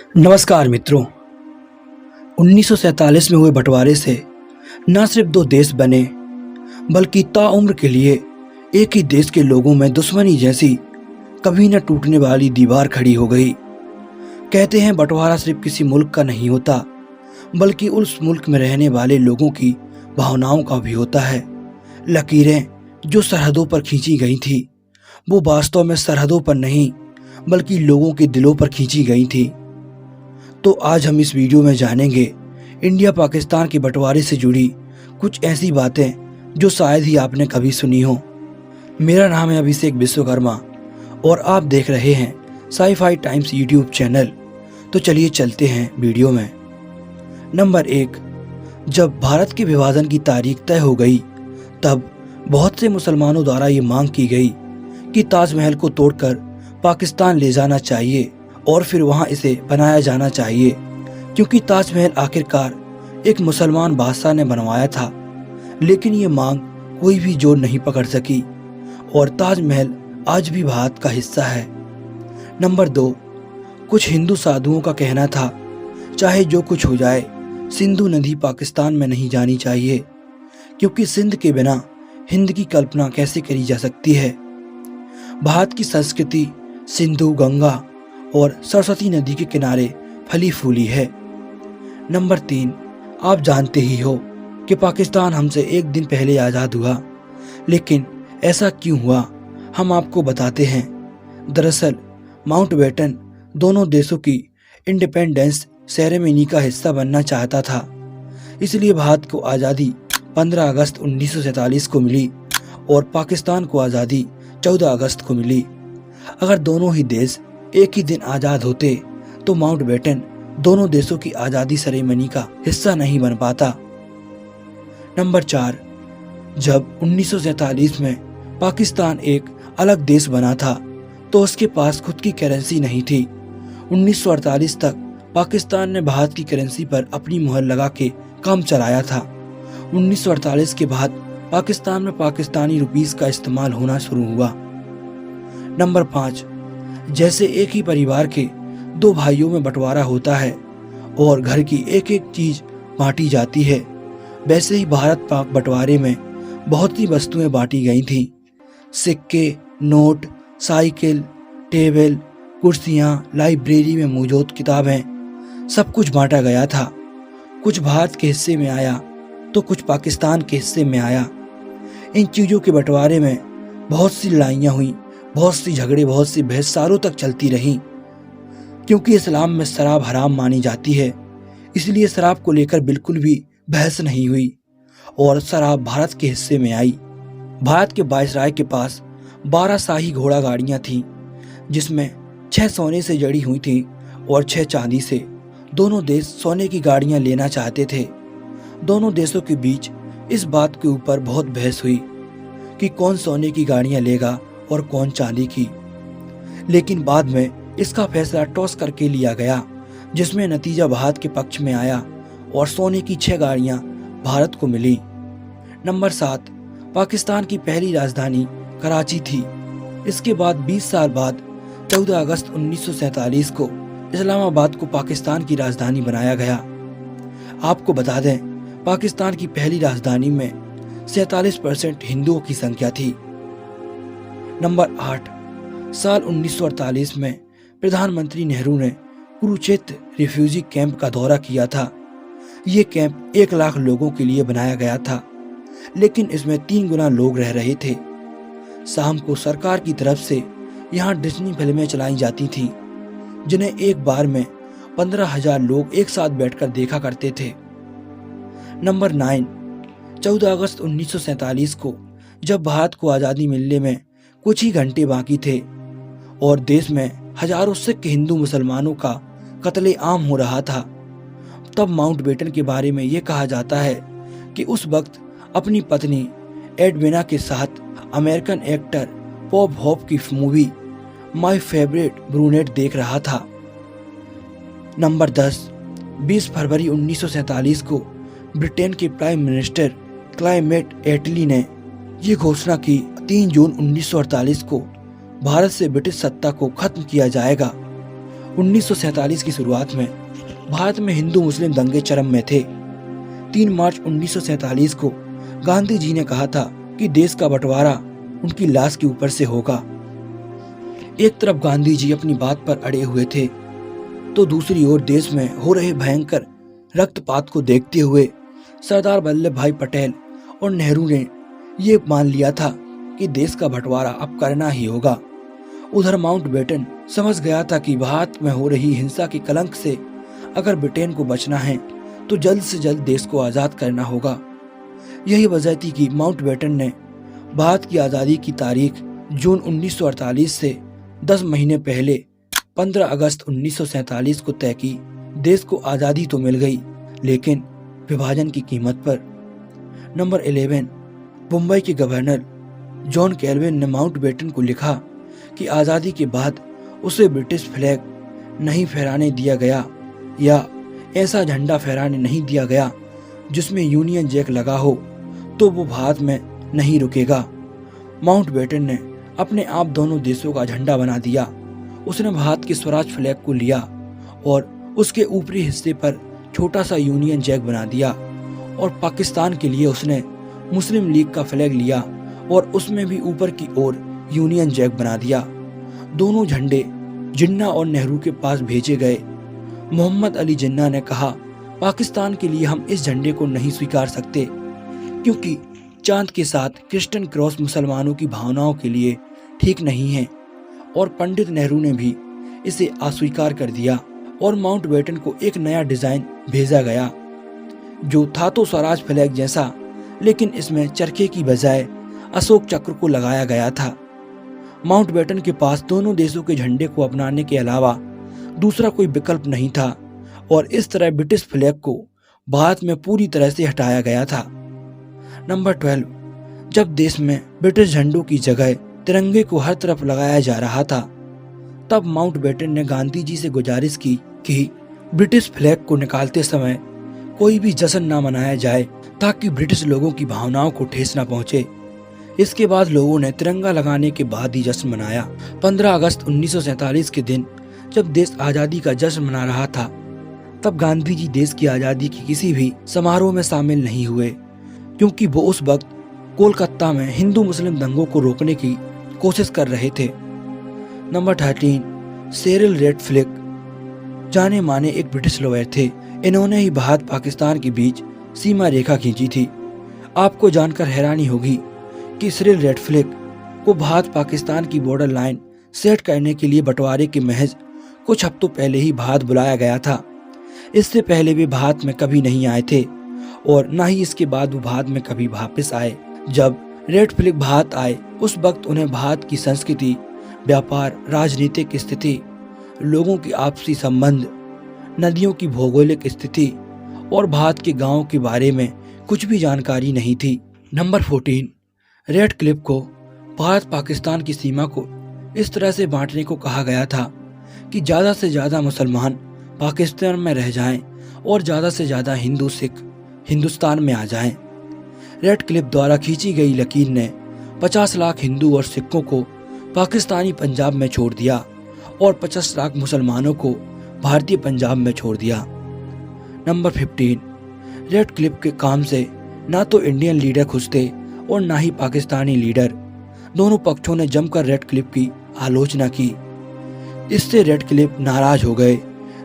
नमस्कार मित्रों। 1947 में हुए बंटवारे से न सिर्फ दो देश बने बल्कि ताउम्र के लिए एक ही देश के लोगों में दुश्मनी जैसी कभी न टूटने वाली दीवार खड़ी हो गई। कहते हैं बंटवारा सिर्फ किसी मुल्क का नहीं होता बल्कि उस मुल्क में रहने वाले लोगों की भावनाओं का भी होता है। लकीरें जो सरहदों पर खींची गई थी वो वास्तव में सरहदों पर नहीं बल्कि लोगों के दिलों पर खींची गई थी। तो आज हम इस वीडियो में जानेंगे इंडिया पाकिस्तान के बंटवारे से जुड़ी कुछ ऐसी बातें जो शायद ही आपने कभी सुनी हो। मेरा नाम है अभिषेक विश्वकर्मा और आप देख रहे हैं साई-फाई टाइम्स यूट्यूब चैनल। तो चलिए चलते हैं वीडियो में। नंबर 1, जब भारत के विभाजन की तारीख तय हो गई तब बहुत से मुसलमानों द्वारा ये मांग की गई कि ताजमहल को तोड़कर पाकिस्तान ले जाना चाहिए और फिर वहां इसे बनाया जाना चाहिए, क्योंकि ताजमहल आखिरकार एक मुसलमान बादशाह ने बनवाया था। लेकिन ये मांग कोई भी जोर नहीं पकड़ सकी और ताजमहल आज भी भारत का हिस्सा है। नंबर 2, कुछ हिंदू साधुओं का कहना था चाहे जो कुछ हो जाए सिंधु नदी पाकिस्तान में नहीं जानी चाहिए, क्योंकि सिंध के बिना हिंद की कल्पना कैसे करी जा सकती है। भारत की संस्कृति सिंधु, गंगा और सरस्वती नदी के किनारे फली फूली है। नंबर 3, आप जानते ही हो कि पाकिस्तान हमसे एक दिन पहले आज़ाद हुआ, लेकिन ऐसा क्यों हुआ हम आपको बताते हैं। दरअसल माउंटबेटन दोनों देशों की इंडिपेंडेंस सेरेमनी का हिस्सा बनना चाहता था, इसलिए भारत को आज़ादी 15 अगस्त 1947 को मिली और पाकिस्तान को आज़ादी 14 अगस्त को मिली। अगर दोनों ही देश एक ही दिन आज़ाद होते तो माउंटबेटन दोनों देशों की आज़ादी सेरेमनी का हिस्सा नहीं बन पाता। नंबर 4, जब 1947 में पाकिस्तान एक अलग देश बना था तो उसके पास खुद की करेंसी नहीं थी। 1948 तक पाकिस्तान ने भारत की करेंसी पर अपनी मुहर लगा के काम चलाया था। 1948 के बाद पाकिस्तान में पाकिस्तानी रुपीस का इस्तेमाल होना शुरू हुआ। नंबर 5, जैसे एक ही परिवार के दो भाइयों में बंटवारा होता है और घर की एक एक चीज बांटी जाती है, वैसे ही भारत पाक बंटवारे में बहुत सी वस्तुएं बांटी गई थीं। सिक्के, नोट, साइकिल, टेबल, कुर्सियां, लाइब्रेरी में मौजूद किताबें, सब कुछ बांटा गया था। कुछ भारत के हिस्से में आया तो कुछ पाकिस्तान के हिस्से में आया। इन चीज़ों के बंटवारे में बहुत सी लड़ाइयाँ हुई, बहुत सी झगड़े, बहुत सी बहस सालों तक चलती रहीं। क्योंकि इस्लाम में शराब हराम मानी जाती है, इसलिए शराब को लेकर बिल्कुल भी बहस नहीं हुई और शराब भारत के हिस्से में आई। भारत के वायसराय के पास 12 शाही घोड़ा गाड़ियाँ थीं, जिसमें 6 सोने से जड़ी हुई थीं और 6 चांदी से। दोनों देश सोने की गाड़ियाँ लेना चाहते थे। दोनों देशों के बीच इस बात के ऊपर बहुत बहस हुई कि कौन सोने की गाड़ियाँ लेगा और कौन चांदी की। लेकिन बाद में इसका फैसला टॉस करके लिया गया, जिसमें नतीजा भारत के पक्ष में आया और सोने की 6 गाड़ियां भारत को मिली। नंबर 7, पाकिस्तान की पहली राजधानी कराची थी। इसके बाद 20 साल बाद 14 अगस्त 1947 को इस्लामाबाद को पाकिस्तान की राजधानी बनाया गया। आपको बता दें, पाकिस्तान की पहली राजधानी में 47% हिंदुओं की संख्या थी। नंबर 8, साल 1948 में प्रधानमंत्री नेहरू ने कुरुक्षेत्र रिफ्यूजी कैंप का दौरा किया था। ये कैंप 1 लाख लोगों के लिए बनाया गया था, लेकिन इसमें 3 गुना लोग रह रहे थे। शाम को सरकार की तरफ से यहाँ डिज्नी फिल्में चलाई जाती थीं, जिन्हें एक बार में 15,000 लोग एक साथ बैठकर देखा करते थे। नंबर 9, 14 अगस्त 1947 को जब भारत को आज़ादी मिलने में कुछ ही घंटे बाकी थे और देश में हजारों सिख हिंदू मुसलमानों का कत्ले आम हो रहा था, तब माउंटबेटन के बारे में ये कहा जाता है कि उस वक्त अपनी पत्नी एडविना के साथ अमेरिकन एक्टर पॉप होप की मूवी माय फेवरेट ब्रूनेट देख रहा था। नंबर 10, 20 फरवरी 1947 को ब्रिटेन के प्राइम मिनिस्टर क्लेमेंट एटली ने ये घोषणा की 3 जून 1948 को भारत से ब्रिटिश सत्ता को खत्म किया जाएगा 1947 की शुरुआत में भारत में हिंदू मुस्लिम दंगे चरम में थे। 3 मार्च 1947 को गांधी जी ने कहा था कि देश का बंटवारा उनकी लाश के ऊपर से होगा। एक तरफ गांधी जी अपनी बात पर अड़े हुए थे, तो दूसरी ओर देश में हो रहे भयंकर रक्तपात को देखते हुए सरदार वल्लभ भाई पटेल और नेहरू ने ये मान लिया था कि देश का बंटवारा अब करना ही होगा। उधर माउंटबेटन समझ गया था कि भारत में हो रही हिंसा के कलंक से अगर ब्रिटेन को बचना है तो जल्द से जल्द देश को आज़ाद करना होगा। यही वजह थी कि माउंटबेटन ने भारत की आज़ादी की तारीख जून 1948 से 10 महीने पहले 15 अगस्त 1947 को तय की। देश को आज़ादी तो मिल गई, लेकिन विभाजन की कीमत पर। नंबर 11, मुंबई के गवर्नर जॉन कैल्विन ने माउंटबेटन को लिखा कि आज़ादी के बाद उसे ब्रिटिश फ्लैग नहीं फहराने दिया गया या ऐसा झंडा फहराने नहीं दिया गया जिसमें यूनियन जैक लगा हो, तो वो भारत में नहीं रुकेगा। माउंटबेटन ने अपने आप दोनों देशों का झंडा बना दिया। उसने भारत के स्वराज फ्लैग को लिया और उसके ऊपरी हिस्से पर छोटा सा यूनियन जैक बना दिया, और पाकिस्तान के लिए उसने मुस्लिम लीग का फ्लैग लिया और उसमें भी ऊपर की ओर यूनियन जैक बना दिया। दोनों झंडे जिन्ना और नेहरू के पास भेजे गए। मोहम्मद अली जिन्ना ने कहा, पाकिस्तान के लिए हम इस झंडे को नहीं स्वीकार सकते, क्योंकि चांद के साथ क्रिश्चियन क्रॉस मुसलमानों की भावनाओं के लिए ठीक नहीं है। और पंडित नेहरू ने भी इसे अस्वीकार कर दिया और माउंटबेटन को एक नया डिजाइन भेजा गया, जो था तो स्वराज फ्लैग जैसा, लेकिन इसमें चरखे की बजाय अशोक चक्र को लगाया गया था। माउंटबेटन के पास दोनों देशों के झंडे को अपनाने के अलावा दूसरा कोई विकल्प नहीं था, और इस तरह ब्रिटिश फ्लैग को भारत में पूरी तरह से हटाया गया था। नंबर 12, जब देश में ब्रिटिश झंडों की जगह तिरंगे को हर तरफ लगाया जा रहा था, तब माउंटबेटन ने गांधी जी से गुजारिश की कि ब्रिटिश फ्लैग को निकालते समय कोई भी जश्न ना मनाया जाए, ताकि ब्रिटिश लोगों की भावनाओं को ठेस ना पहुंचे। इसके बाद लोगों ने तिरंगा लगाने के बाद ही जश्न मनाया। 15 अगस्त 1947 के दिन जब देश आज़ादी का जश्न मना रहा था, तब गांधी जी देश की आज़ादी के किसी भी समारोह में शामिल नहीं हुए, क्योंकि वो उस वक्त कोलकाता में हिंदू मुस्लिम दंगों को रोकने की कोशिश कर रहे थे। नंबर 13, सेरिल रैडक्लिफ जाने माने एक ब्रिटिश लॉयर थे। इन्होंने ही भारत पाकिस्तान के बीच सीमा रेखा खींची थी। आपको जानकर हैरानी होगी कि सेरिल रैडक्लिफ को भारत पाकिस्तान की बॉर्डर लाइन सेट करने के लिए बंटवारे के महज कुछ हफ्तों पहले ही भारत बुलाया गया था। इससे पहले वे भारत में कभी नहीं आए थे, और न ही इसके बाद वो भारत में कभी वापस आए। जब रैडक्लिफ भारत आए, उस वक्त उन्हें भारत की संस्कृति, व्यापार, राजनीतिक स्थिति, लोगों की आपसी संबंध, नदियों की भौगोलिक स्थिति और भारत के गांवों के बारे में कुछ भी जानकारी नहीं थी। नंबर 14, रैडक्लिफ को भारत पाकिस्तान की सीमा को इस तरह से बांटने को कहा गया था कि ज़्यादा से ज़्यादा मुसलमान पाकिस्तान में रह जाएं और ज़्यादा से ज़्यादा हिंदू सिख हिंदुस्तान में आ जाएं। रैडक्लिफ द्वारा खींची गई लकीर ने 50 लाख हिंदू और सिखों को पाकिस्तानी पंजाब में छोड़ दिया और 50 लाख मुसलमानों को भारतीय पंजाब में छोड़ दिया। नंबर 15, रैडक्लिफ के काम से ना तो इंडियन लीडर खुश थे और ना ही पाकिस्तानी लीडर। दोनों पक्षों ने जमकर रैडक्लिफ की आलोचना की। इससे रैडक्लिफ नाराज हो गए।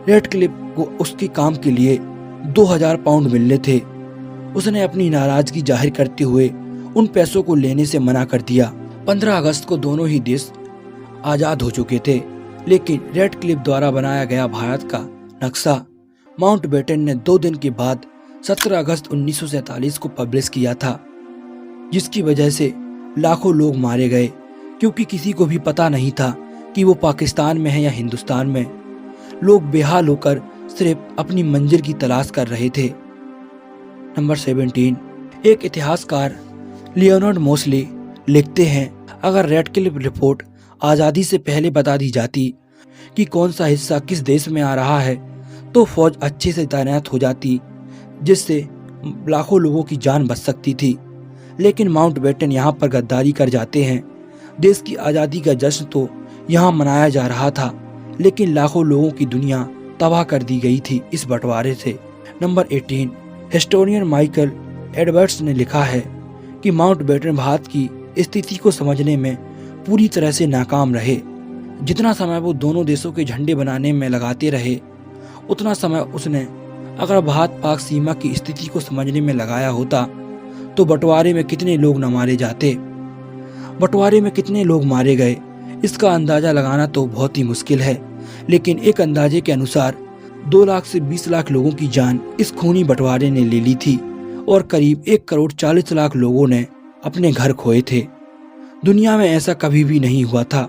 रैडक्लिफ को उसके काम के लिए 2000 पाउंड मिलने थे। उसने अपनी नाराजगी जाहिर करते हुए उन पैसों को लेने से मना कर दिया। 15 अगस्त को दोनों ही देश आज़ाद हो चुके थे, लेकिन रैडक्लिफ द्वारा बनाया गया भारत का नक्शा माउंटबेटन ने 2 दिन के बाद 17 अगस्त 1947 को पब्लिश किया था, जिसकी वजह से लाखों लोग मारे गए, क्योंकि किसी को भी पता नहीं था कि वो पाकिस्तान में है या हिंदुस्तान में। लोग बेहाल होकर सिर्फ अपनी मंजिल की तलाश कर रहे थे। नंबर 17, एक इतिहासकार लियोनार्ड मोस्ली लिखते हैं, अगर रैडक्लिफ रिपोर्ट आज़ादी से पहले बता दी जाती कि कौन सा हिस्सा किस देश में आ रहा है, तो फौज अच्छे से तैनात हो जाती, जिससे लाखों लोगों की जान बच सकती थी। लेकिन माउंटबेटन यहाँ पर गद्दारी कर जाते हैं। देश की आज़ादी का जश्न तो यहाँ मनाया जा रहा था, लेकिन लाखों लोगों की दुनिया तबाह कर दी गई थी इस बंटवारे से। नंबर 18, हिस्टोरियन माइकल एडवर्ड्स ने लिखा है कि माउंटबेटन भारत की स्थिति को समझने में पूरी तरह से नाकाम रहे। जितना समय वो दोनों देशों के झंडे बनाने में लगाते रहे, उतना समय उसने अगर भारत पाक सीमा की स्थिति को समझने में लगाया होता तो बंटवारे में कितने लोग न मारे जाते। बंटवारे में कितने लोग मारे गए इसका अंदाजा लगाना तो बहुत ही मुश्किल है, लेकिन एक अंदाजे के अनुसार 2 लाख से 20 लाख लोगों की जान इस खूनी बंटवारे ने ले ली थी और करीब 1 करोड़ 40 लाख लोगों ने अपने घर खोए थे। दुनिया में ऐसा कभी भी नहीं हुआ था।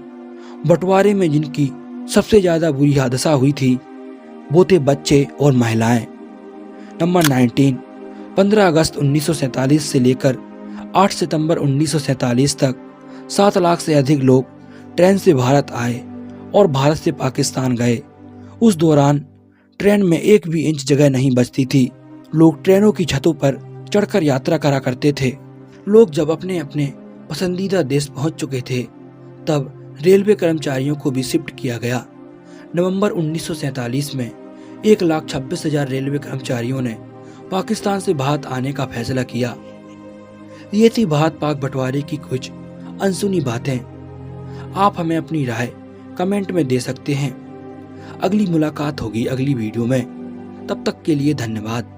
बंटवारे में जिनकी सबसे ज्यादा बुरी हादसा हुई थी वो थे बच्चे और महिलाएं। नंबर 19, 15 अगस्त 1947 से लेकर 8 सितंबर 1947 तक 7 लाख से अधिक लोग ट्रेन से भारत आए और भारत से पाकिस्तान गए। उस दौरान ट्रेन में एक भी इंच जगह नहीं बचती थी। लोग ट्रेनों की छतों पर चढ़कर यात्रा करा करते थे। लोग जब अपने अपने पसंदीदा देश पहुंच चुके थे तब रेलवे कर्मचारियों को भी शिफ्ट किया गया। नवंबर 1947 में 1,26,000 रेलवे कर्मचारियों ने पाकिस्तान से भारत आने का फैसला किया। ये थी भारत पाक बंटवारे की कुछ अनसुनी बातें। आप हमें अपनी राय कमेंट में दे सकते हैं। अगली मुलाकात होगी अगली वीडियो में। तब तक के लिए धन्यवाद।